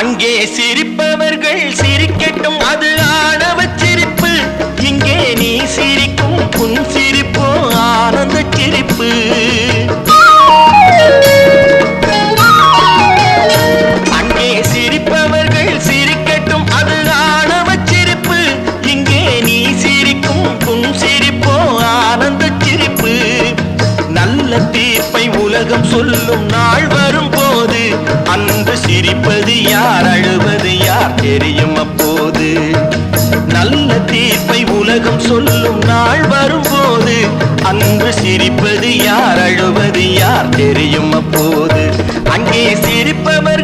அங்கே சிரிப்பவர்கள் சிரிக்கட்டும், அது ஆணவ சிரிப்பு. இங்கே நீ சிரிக்கும் புன் சிரிப்போ ஆனந்த சிரிப்பு. அங்கே சிரிப்பவர்கள் சிரிக்கட்டும், அது ஆணவ சிரிப்பு. இங்கே நீ சிரிக்கும் புன் சிரிப்போ ஆனந்த சிரிப்பு. நல்ல தீர்ப்பை உலகம் சொல்லும் நாள் வரும் போது அன்று சிரிப்பது யார், அழுவது யார் தெரியும் அப்போது. நல்ல தீர்ப்பை உலகம் சொல்லும் நாள் வரும் போது அன்று சிரிப்பது யார், அழுவது யார் தெரியும் அப்போது. அங்கே சிரிப்பவர்